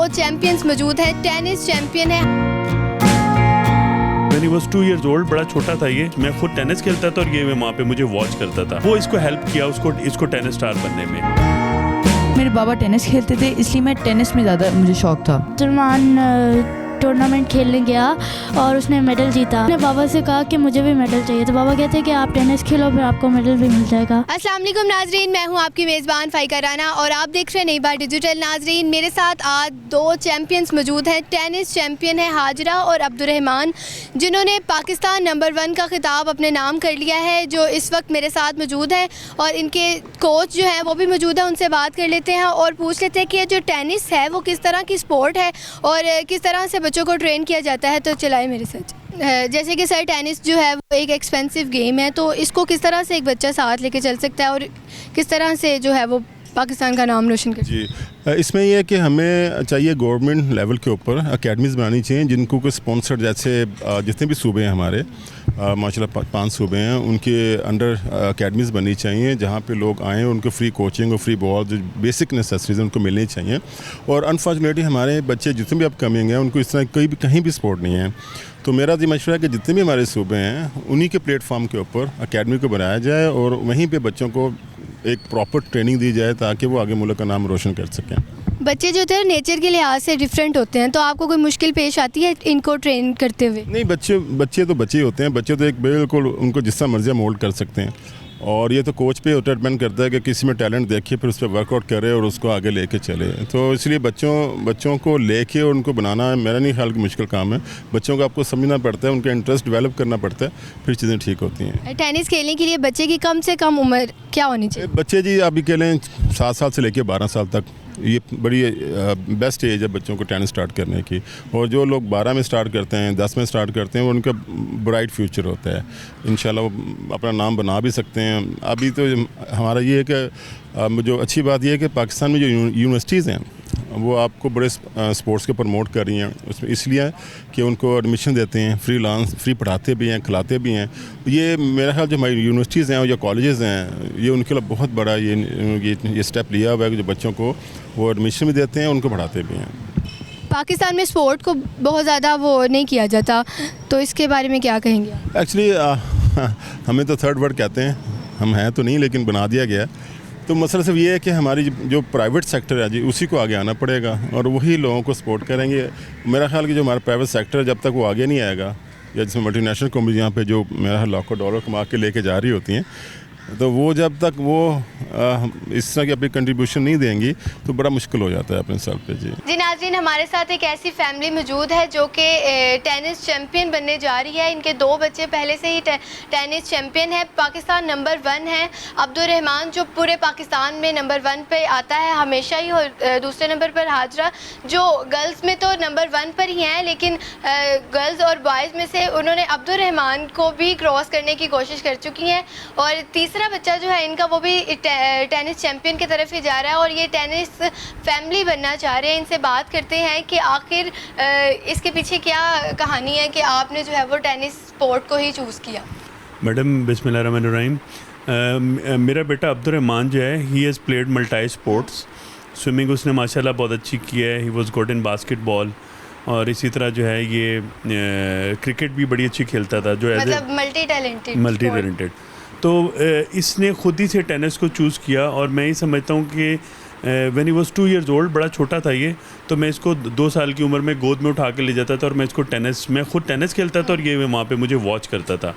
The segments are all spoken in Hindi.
चैंपियंस मौजूद हैं, टेनिस चैंपियन है। When he was 2 years old, बड़ा छोटा था ये, मैं खुद टेनिस खेलता था और ये मैं वहाँ पे मुझे वॉच करता था। वो इसको हेल्प किया इसको टेनिस स्टार बनने में। मेरे बाबा टेनिस खेलते थे, इसलिए मैं टेनिस में ज़्यादा मुझे शौक था। सलमान टूर्नामेंट खेलने गया और उसने मेडल जीता। मैंने बाबा से कहा कि मुझे भी मेडल चाहिए, तो बाबा कहते हैं कि आप टेनिस खेलो, फिर आपको मेडल भी मिल जाएगा। अस्सलाम वालेकुम नाजरीन, मैं हूं आपकी मेज़बान फ़ाइका राना और आप देख रहे हैं नई बात डिजिटल। नाजरीन, मेरे साथ आज 2 चैंपियंस मौजूद हैं। टेनिस चैंपियन है हाजरा और अब्दुर्रहमान, जिन्होंने पाकिस्तान नंबर 1 का खिताब अपने नाम कर लिया है, जो इस वक्त मेरे साथ मौजूद हैं। और इनके कोच जो हैं वो भी मौजूद हैं, उनसे बात कर लेते हैं और पूछ लेते हैं कि ये जो टेनिस है वो किस तरह की स्पोर्ट है और किस तरह से बच्चों को ट्रेन किया जाता है। तो चलाए मेरे साथ। जैसे कि सर, टेनिस जो है वो एक एक्सपेंसिव गेम है, तो इसको किस तरह से एक बच्चा साथ लेके चल सकता है और किस तरह से जो है वो पाकिस्तान का नाम रोशन कर? जी, इसमें यह है कि हमें चाहिए गवर्नमेंट लेवल के ऊपर अकेडमीज़ बनानी चाहिए जिनको कोई स्पॉन्सर, जैसे जितने भी सूबे हैं हमारे माशाल्लाह 5 सूबे हैं, उनके अंडर अकेडमीज़ बननी चाहिए जहाँ पे लोग आएँ, उनको फ्री कोचिंग और फ्री बॉल, जो बेसिक नेसेसरीज उनको मिलनी चाहिए। और अनफॉर्चुनेटली हमारे बच्चे जितने भी अब कमिंग हैं उनको इस तरह कहीं भी सपोर्ट नहीं है। तो मेरा ये मशवरा है कि जितने भी हमारे सूबे हैं उन्हीं के प्लेटफॉर्म के ऊपर अकेडमी को बनाया जाए और वहीं पे बच्चों को एक प्रॉपर ट्रेनिंग दी जाए ताकि वो आगे मुल्क का नाम रोशन कर सकें। बच्चे जो थे नेचर के लिहाज से डिफरेंट होते हैं, तो आपको कोई मुश्किल पेश आती है इनको ट्रेन करते हुए? नहीं, बच्चे तो बच्चे ही होते हैं। बच्चे तो एक बिल्कुल उनको जिस तरह मर्जी मोल्ड कर सकते हैं और ये तो कोच पे डिपेंड करता है कि किसी में टैलेंट देखिए फिर उस पर वर्कआउट करे और उसको आगे लेके चले। तो इसलिए बच्चों को लेके और उनको बनाना मेरा नहीं ख्याल कि मुश्किल काम है। बच्चों को आपको समझना पड़ता है, उनका इंटरेस्ट डेवलप करना पड़ता है, फिर चीज़ें ठीक होती हैं। टेनिस खेलने के लिए बच्चे की कम से कम उम्र क्या होनी चाहिए? बच्चे जी अभी के लिए 7 साल से लेके 12 साल तक ये बड़ी बेस्ट एज है बच्चों को टेनिस स्टार्ट करने की। और जो लोग 12 में स्टार्ट करते हैं, 10 में स्टार्ट करते हैं, वो उनका ब्राइट फ्यूचर होता है। इंशाल्लाह वो अपना नाम बना भी सकते हैं। अभी तो हमारा ये है कि जो अच्छी बात ये है कि पाकिस्तान में जो यूनिवर्सिटीज़ हैं वो आपको बड़े स्पोर्ट्स को प्रमोट कर रही हैं। उसमें इसलिए कि उनको एडमिशन देते हैं, फ्री पढ़ाते भी हैं, खिलाते भी हैं। ये मेरा ख्याल जो हमारी यूनिवर्सिटीज़ हैं और जो कॉलेजेस हैं, ये उनके लिए बहुत बड़ा ये स्टेप लिया हुआ है कि जो बच्चों को वो एडमिशन भी देते हैं, उनको पढ़ाते भी हैं। पाकिस्तान में स्पोर्ट को बहुत ज़्यादा वो नहीं किया जाता, तो इसके बारे में क्या कहेंगे? एक्चुअली हमें तो थर्ड वर्ल्ड कहते हैं, हम हैं तो नहीं लेकिन बना दिया गया। तो मसला सिर्फ ये है कि हमारी जो प्राइवेट सेक्टर है जी, उसी को आगे आना पड़ेगा और वही लोगों को सपोर्ट करेंगे। मेरा ख्याल कि जो हमारा प्राइवेट सेक्टर है, जब तक वो आगे नहीं आएगा, या जिसमें मल्टीनेशनल कंपनी यहाँ पे जो मेरा लाखों डॉलर कमा के लेके जा रही होती हैं, तो वो जब तक वो इस तरह की अपनी कंट्रीब्यूशन नहीं देंगी तो बड़ा मुश्किल हो जाता है अपने सर पे। जी नाज़रीन, हमारे साथ एक ऐसी फैमिली मौजूद है जो कि टेनिस चैंपियन बनने जा रही है। इनके 2 बच्चे पहले से ही टेनिस चैंपियन है, पाकिस्तान नंबर 1 है। अब्दुर्रहमान जो पूरे पाकिस्तान में नंबर 1 पे आता है हमेशा ही, और दूसरे नंबर पर हाजरा जो गर्ल्स में तो नंबर 1 पर ही हैं, लेकिन गर्ल्स और बॉयज़ में से उन्होंने अब्दुर्रहमान को भी क्रॉस करने की कोशिश कर चुकी हैं। और तीसरा बच्चा जो है इनका, वो भी टेनिस चैंपियन की तरफ ही जा रहा है और ये टेनिस फैमिली बनना चाह रहे हैं। इनसे बात करते हैं कि आखिर इसके पीछे क्या कहानी है कि आपने जो है वो टेनिस स्पोर्ट को ही चूज़ किया। मैडम बिस्मिल्लाहिर्रहमानिर्रहीम, मेरा बेटा अब्दुर्रहमान जो है, he has played multi sports. Swimming उसने माशाल्लाह बहुत अच्छी की है, he was good in basketball. और इसी तरह जो है ये क्रिकेट भी बड़ी अच्छी खेलता था, जो मतलब मल्टी टैलेंटेड। तो इसने खुद ही से टेनिस को चूज़ किया और मैं ही समझता हूँ कि when he was 2 years old, बड़ा छोटा था ये, तो मैं इसको 2 साल की उम्र में गोद में उठा के ले जाता था और मैं इसको मैं खुद टेनिस खेलता था और ये वहाँ पे मुझे वॉच करता था।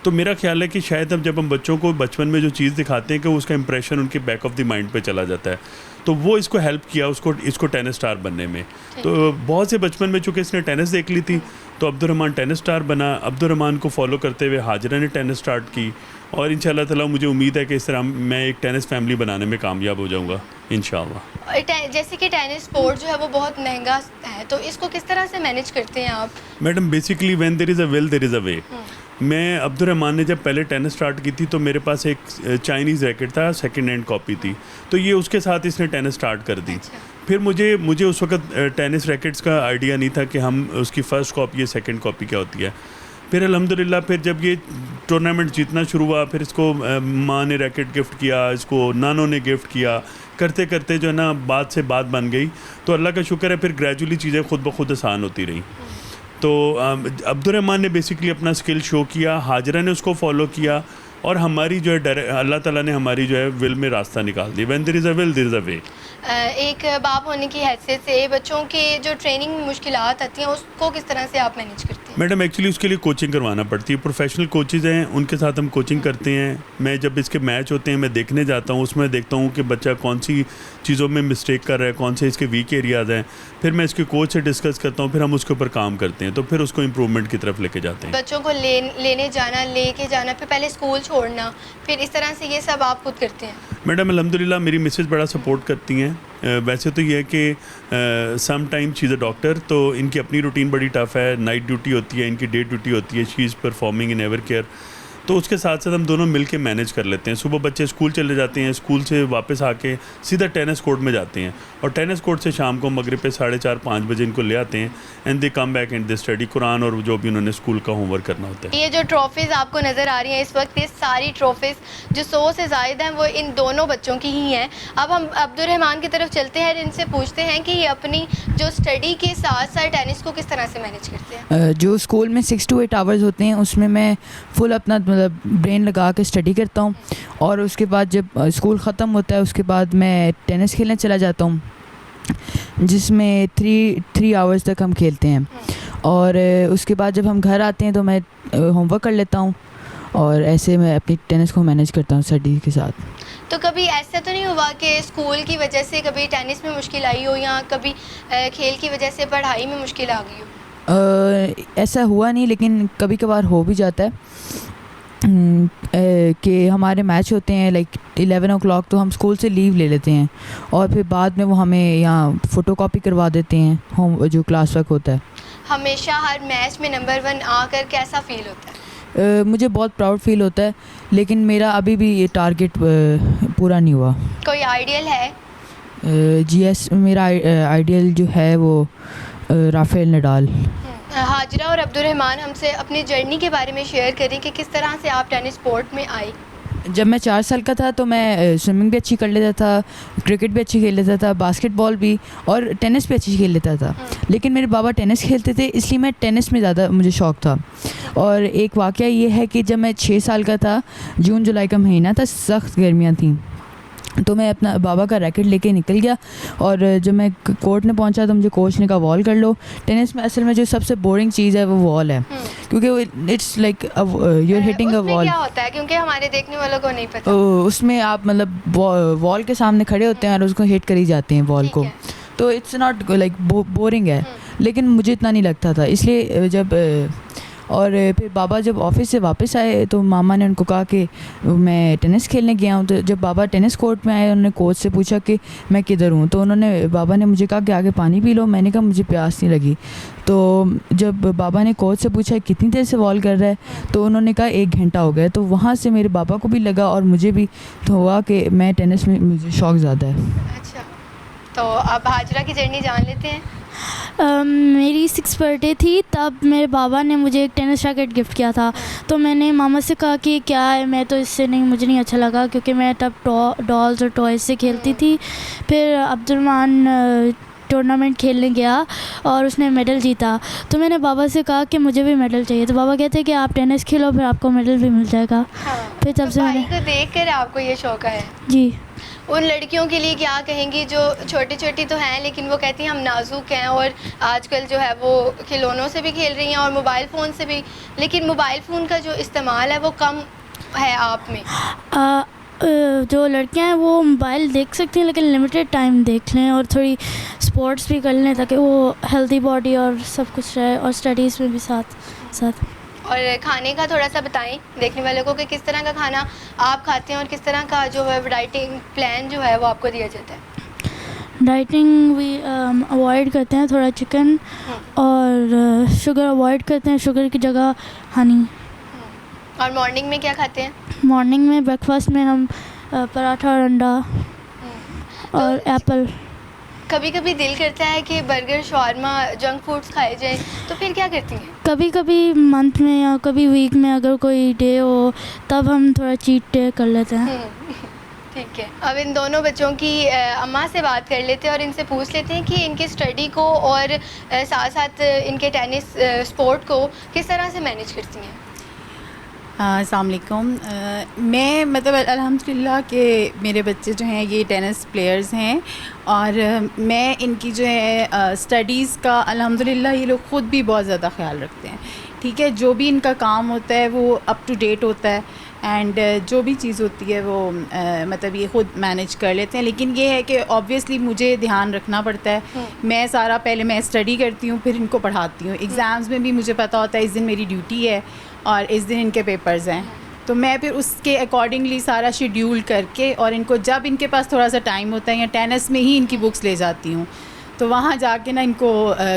तो मेरा ख्याल है कि शायद जब हम बच्चों को बचपन में जो चीज़ दिखाते हैं कि उसका इंप्रेशन उनके बैक ऑफ द माइंड पे चला जाता है, तो वो इसको हेल्प किया इसको टेनिस स्टार बनने में। तो बहुत से बचपन में चूँकि इसने टेनिस देख ली थी, तो अब्दुर्रहमान टेनिस स्टार बना। अब्दुर्रहमान को फॉलो करते हुए हाजरा ने टेनिस स्टार्ट की और इंशाल्लाह ताला मुझे उम्मीद है कि इस तरह मैं एक टेनिस फैमिली बनाने में कामयाब हो जाऊंगा इंशाल्लाह। जैसे कि टेनिस स्पोर्ट जो है वो बहुत महंगा है, तो इसको किस तरह से मैनेज करते हैं आप? Madam, basically when there is a will there is a way. मैं अब्दुर्रहमान ने जब पहले टेनिस स्टार्ट की थी तो मेरे पास एक चाइनीज़ रैकेट था, सेकंड हैंड कॉपी थी, तो ये उसके साथ इसने टेनिस स्टार्ट कर दी। फिर मुझे उस वक्त टेनिस रैकेट्स का आइडिया नहीं था कि हम उसकी फ़र्स्ट कॉपी या सेकंड कॉपी क्या होती है। फिर अल्हम्दुलिल्लाह फिर जब ये टूर्नामेंट जीतना शुरू हुआ, फिर इसको माँ ने रैकेट गिफ्ट किया, इसको नानों ने गिफ्ट किया, करते करते जो है ना बात से बात बन गई। तो अल्लाह का शुक्र है फिर ग्रेजुअली चीज़ें खुद ब खुद आसान होती रहीं। तो अब्दुर्रहमान ने बेसिकली अपना स्किल शो किया, हाजरा ने उसको फॉलो किया, और हमारी जो है अल्लाह ताला ने हमारी जो है विल में रास्ता निकाल दिया। When there is a will there is a way. एक बाप होने की हैसियत से बच्चों के जो ट्रेनिंग में मुश्किलात आती हैं उसको किस तरह से आप मैनेज करते हैं? मैडम एक्चुअली उसके लिए कोचिंग करवाना पड़ती है। प्रोफेशनल कोचेज़ हैं, उनके साथ हम कोचिंग करते हैं। मैं जब इसके मैच होते हैं मैं देखने जाता हूँ, उसमें देखता हूँ कि बच्चा कौन सी चीज़ों में मिस्टेक कर रहा है, कौन से इसके वीक एरियाज़ हैं। फिर मैं इसके कोच से डिस्कस करता हूँ, फिर हम उसके ऊपर काम करते हैं, तो फिर उसको इम्प्रूवमेंट की तरफ लेके जाते हैं। बच्चों को लेने जाना, लेके जाना, फिर पहले स्कूल छोड़ना, फिर इस तरह से ये सब आप खुद करते हैं? मैडम अल्हम्दुलिल्लाह मेरी मिसेज़ बड़ा सपोर्ट करती हैं। वैसे तो ये है कि some time she is a doctor, तो इनकी अपनी रूटीन बड़ी टफ़ है। नाइट ड्यूटी होती है, इनकी डे ड्यूटी होती है। She is performing in ever care. तो उसके साथ साथ हम दोनों मिल के मैनेज कर लेते हैं। सुबह बच्चे स्कूल चले जाते हैं, स्कूल से वापस आके सीधा टेनिस कोर्ट में जाते हैं, और टेनिस कोर्ट से शाम को मगरिब पे 4:30-5 बजे इनको ले आते हैं, and they come back and they study Quran और जो भी उन्होंने स्कूल का होमवर्क करना होता है। ये जो ट्रॉफीज़ आपको नज़र आ रही हैं इस वक्त, ये सारी ट्रॉफीज़ जो 100 से ज़ायद हैं वो इन दोनों बच्चों की ही हैं। अब हम अब्दुर्रहमान की तरफ चलते हैं, इनसे पूछते हैं कि ये अपनी जो स्टडी के साथ साथ टेनिस को किस तरह से मैनेज करते हैं? जो स्कूल में 6 to 8 आवर्स होते हैं उसमें मैं फुल अपना मतलब ब्रेन लगा के स्टडी करता हूँ, और उसके बाद जब स्कूल ख़त्म होता है उसके बाद मैं टेनिस खेलने चला जाता हूँ, जिसमें 3 आवर्स तक हम खेलते हैं। और उसके बाद जब हम घर आते हैं तो मैं होमवर्क कर लेता हूँ, और ऐसे मैं अपनी टेनिस को मैनेज करता हूँ स्टडी के साथ। तो कभी ऐसा तो नहीं हुआ कि स्कूल की वजह से कभी टेनिस में मुश्किल आई हो, या कभी खेल की वजह से पढ़ाई में मुश्किल आ गई हो? ऐसा हुआ नहीं, लेकिन कभी कभार हो भी जाता है कि हमारे मैच होते हैं लाइक 11 o'clock, तो हम स्कूल से लीव ले लेते हैं, और फिर बाद में वो हमें यहाँ फ़ोटोकॉपी करवा देते हैं होम जो क्लास वर्क होता है। हमेशा हर मैच में नंबर 1 आकर कैसा फ़ील होता है? मुझे बहुत प्राउड फील होता है, लेकिन मेरा अभी भी ये टारगेट पूरा नहीं हुआ। कोई आइडियल है? GS मेरा आइडियल जो है वो राफेल नडाल। हाजरा और अब्दुर्रहमान हमसे अपनी जर्नी के बारे में शेयर करें कि किस तरह से आप टेनिस स्पोर्ट में आए। जब मैं 4 साल का था तो मैं स्विमिंग भी अच्छी कर लेता था, क्रिकेट भी अच्छी खेल लेता था, बास्केटबॉल भी, और टेनिस भी अच्छी खेल लेता था। लेकिन मेरे बाबा टेनिस खेलते थे, इसलिए मैं टेनिस में ज़्यादा मुझे शौक़ था। और एक वाक़या ये है कि जब मैं 6 साल का था, जून जुलाई का महीना था, सख्त गर्मियाँ थीं, तो मैं अपना बाबा का रैकेट लेके निकल गया, और जब मैं कोर्ट में पहुंचा तो मुझे कोच ने कहा वॉल कर लो। टेनिस में असल में जो सबसे बोरिंग चीज़ है वो वॉल है, क्योंकि it's like you are hitting a wall. क्या होता है, क्योंकि हमारे देखने वालों को नहीं पता। उसमें आप मतलब वॉल के सामने खड़े होते हैं और उसको हिट करी जाते हैं वॉल को, तो इट्स नॉट लाइक बोरिंग है, लेकिन मुझे इतना नहीं लगता था। इसलिए जब और फिर बाबा जब ऑफिस से वापस आए तो मामा ने उनको कहा कि मैं टेनिस खेलने गया हूँ। तो जब बाबा टेनिस कोर्ट में आए, उन्होंने कोच से पूछा कि मैं किधर हूँ, तो बाबा ने मुझे कहा कि आगे पानी पी लो। मैंने कहा मुझे प्यास नहीं लगी। तो जब बाबा ने कोच से पूछा कितनी देर से वॉल कर रहा है, तो उन्होंने कहा 1 घंटा हो गया। तो वहाँ से मेरे बाबा को भी लगा और मुझे भी तो हुआ कि मैं टेनिस में मुझे शौक़ ज़्यादा है। अच्छा, तो अब हाजरा की जर्नी जान लेते हैं। मेरी 6th बर्थडे थी, तब मेरे बाबा ने मुझे एक टेनिस रैकेट गिफ्ट किया था। तो मैंने मामा से कहा कि क्या है, मैं तो इससे नहीं, मुझे नहीं अच्छा लगा, क्योंकि मैं तब डॉल्स और टॉयज़ से खेलती थी। फिर अब्दुर्रहमान टूर्नामेंट खेलने गया और उसने मेडल जीता। तो मैंने बाबा से कहा कि मुझे भी मेडल चाहिए, तो बाबा कहते हैं कि आप टेनिस खेलो, फिर आपको मेडल भी मिल जाएगा। फिर तब से भाई को देखकर आपको ये शौक है? जी। उन लड़कियों के लिए क्या कहेंगी जो छोटी छोटी तो हैं, लेकिन वो कहती हैं हम नाजुक हैं, और आजकल जो है वो खिलौनों से भी खेल रही हैं और मोबाइल फ़ोन से भी, लेकिन मोबाइल फ़ोन का जो इस्तेमाल है वो कम है आप में? जो लड़कियां हैं वो मोबाइल देख सकती हैं, लेकिन लिमिटेड टाइम देख लें, और थोड़ी स्पोर्ट्स भी कर लें ताकि वो हेल्दी बॉडी और सब कुछ रहे, और स्टडीज़ में भी साथ साथ। और खाने का थोड़ा सा बताएं देखने वालों को कि किस तरह का खाना आप खाते हैं और किस तरह का जो है डाइटिंग प्लान जो है वो आपको दिया जाता है। डाइटिंग भी अवॉइड करते हैं, थोड़ा चिकन और शुगर अवॉइड करते हैं, शुगर की जगह हनी। और मॉर्निंग में क्या खाते हैं? मॉर्निंग में ब्रेकफास्ट में हम पराठा और अंडा और एप्पल। कभी कभी दिल करता है कि बर्गर शवारमा जंक फूड्स खाए जाएं, तो फिर क्या करती हैं? कभी कभी मंथ में या कभी वीक में अगर कोई डे हो तब हम थोड़ा चीट डे कर लेते हैं। ठीक है, अब इन दोनों बच्चों की अम्मा से बात कर लेते हैं और इनसे पूछ लेते हैं कि इनकी स्टडी को और साथ साथ इनके टेनिस स्पोर्ट को किस तरह से मैनेज करती हैं। अस्सलाम वालेकुम। मैं मतलब अल्हम्दुलिल्लाह कि मेरे बच्चे जो हैं ये टेनिस प्लेयर्स हैं और मैं इनकी जो है स्टडीज़ का अल्हम्दुलिल्लाह ये लोग ख़ुद भी बहुत ज़्यादा ख्याल रखते हैं। ठीक है, जो भी इनका काम होता है वो अप टू डेट होता है एंड जो भी चीज़ होती है वो मतलब ये ख़ुद मैनेज कर लेते हैं। लेकिन ये है कि ऑब्वियसली मुझे ध्यान रखना पड़ता है। मैं सारा पहले मैं स्टडी करती हूँ, फिर इनको पढ़ाती हूँ। एग्ज़ाम्स में भी मुझे पता होता है इस दिन मेरी ड्यूटी है और इस दिन इनके पेपर्स हैं, तो मैं फिर उसके अकॉर्डिंगली सारा शेड्यूल करके और इनको जब इनके पास थोड़ा सा टाइम होता है या टेनिस में ही इनकी बुक्स ले जाती हूँ, तो वहाँ जाके ना इनको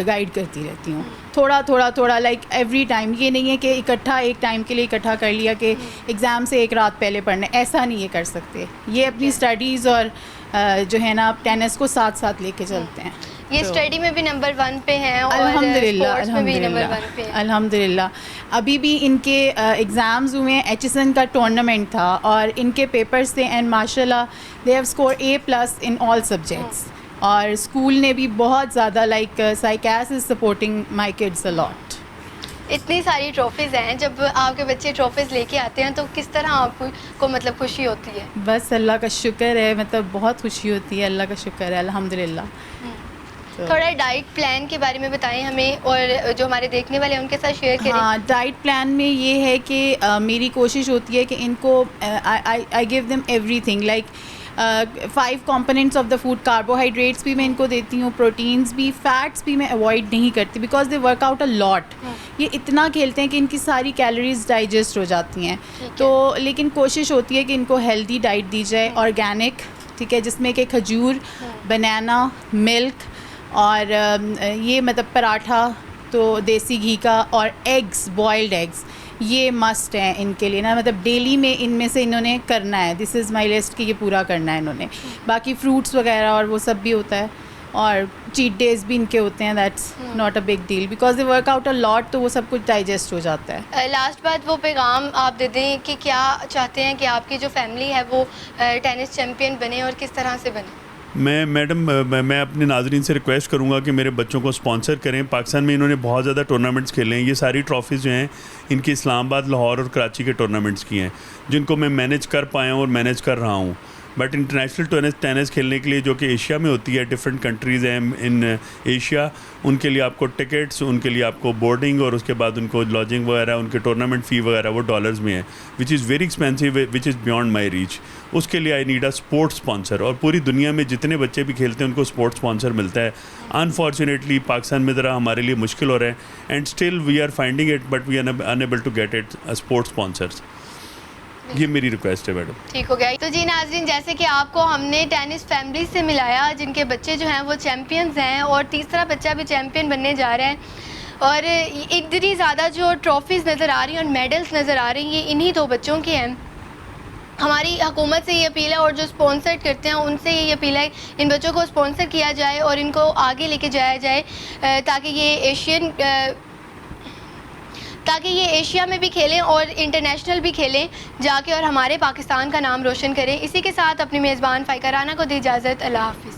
गाइड करती रहती हूँ थोड़ा लाइक एवरी टाइम। ये नहीं है कि इकट्ठा एक टाइम के लिए इकट्ठा कर लिया कि एग्ज़ाम से एक रात पहले पढ़ना, ऐसा नहीं ये कर सकते। ये अपनी स्टडीज़ और जो है ना टेनिस को साथ साथ लेके चलते हैं। ये तो स्टडी में भी नंबर 1 पे हैं और अल्हम्दुलिल्लाह स्पोर्ट्स में भी नंबर 1 पे हैं। अल्हम्दुलिल्लाह। अभी भी इनके एग्ज़ाम्स हुए हैं, एचएसएन का टूर्नामेंट था और इनके पेपर्स थे एंड माशाल्लाह they have score A+ in all subjects. और स्कूल ने भी बहुत ज़्यादा लाइक साइकास is supporting my kids a lot. इतनी सारी ट्रॉफीज़ हैं, जब आपके बच्चे ट्रॉफीज़ लेके आते हैं तो किस तरह आपको मतलब खुशी होती है? बस अल्लाह का शुक्र है, मतलब बहुत खुशी होती है, अल्लाह का शुक्र है अल्हम्दुलिल्लाह। थोड़ा डाइट प्लान के बारे में बताएं हमें और जो हमारे देखने वाले हैं उनके साथ शेयर करें। हाँ, डाइट प्लान में ये है कि मेरी कोशिश होती है कि इनको I give them everything like 5 components of the food. Carbohydrates भी मैं इनको देती हूँ, प्रोटीन्स भी, फैट्स भी मैं अवॉइड नहीं करती because they work out a lot. ये इतना खेलते हैं कि इनकी सारी कैलोरीज डाइजेस्ट हो जाती हैं। तो लेकिन कोशिश होती है कि इनको हेल्दी डाइट दी जाए, ऑर्गेनिक, ठीक है, जिसमें कि खजूर, बनाना, मिल्क और ये मतलब पराठा तो देसी घी का और एग्स, बॉइल्ड एग्स, ये मस्ट हैं इनके लिए ना, मतलब डेली में इनमें से इन्होंने करना है। दिस इज़ माय लिस्ट कि ये पूरा करना है इन्होंने। बाकी फ्रूट्स वगैरह और वो सब भी होता है और चीट डेज भी इनके होते हैं। That's not a big deal because they work out a lot, तो वो सब कुछ डाइजेस्ट हो जाता है। लास्ट बात वो पैगाम आप दे दें कि क्या चाहते हैं कि आपकी जो फैमिली है वो टेनिस चैम्पियन बने और किस तरह से बने? मैं अपने नाजरीन से रिक्वेस्ट करूंगा कि मेरे बच्चों को स्पॉन्सर करें। पाकिस्तान में इन्होंने बहुत ज़्यादा टूर्नामेंट्स खेले हैं। ये सारी ट्रॉफीज़ जो हैं इनकी इस्लामाबाद, लाहौर और कराची के टूर्नामेंट्स की हैं, जिनको मैं मैनेज कर पाया हूँ और मैनेज कर रहा हूँ। बट इंटरनेशनल टेनिस खेलने के लिए जो कि एशिया में होती है, डिफरेंट कंट्रीज़ हैं इन एशिया, उनके लिए आपको टिकट्स, उनके लिए आपको बोर्डिंग और उसके बाद उनको लॉजिंग वगैरह, उनके टूर्नामेंट फ़ी वगैरह वो डॉलर्स में है, which is very expensive, which is beyond my reach. उसके लिए I need a sports sponsor. और पूरी दुनिया में जितने बच्चे भी खेलते हैं उनको स्पोर्ट्स स्पॉन्सर मिलता है। अनफॉर्चुनेटली पाकिस्तान में ज़रा हमारे लिए मुश्किल हो रहा है and still we are finding it but we are unable to get it sports sponsors. ये मेरी रिक्वेस्ट है मैडम। ठीक हो गया। तो जी नाज़रीन, जैसे कि आपको हमने टेनिस फैमिली से मिलाया जिनके बच्चे जो हैं वो चैम्पियंस हैं और तीसरा बच्चा भी चैम्पियन बनने जा रहा है और इतनी ज़्यादा जो ट्रॉफीज़ नज़र आ रही हैं और मेडल्स नज़र आ रही हैं, ये इन्हीं 2 बच्चों के हैं। हमारी हुकूमत से ये अपील है और जो स्पॉन्सर करते हैं उनसे ये अपील है इन बच्चों को स्पॉन्सर किया जाए और इनको आगे लेके जाया जाए ताकि ये एशिया में भी खेलें और इंटरनेशनल भी खेलें जाके और हमारे पाकिस्तान का नाम रोशन करें। इसी के साथ अपनी मेज़बान फ़ाइका राना को दी इजाज़त। अल्लाह हाफ़िज़।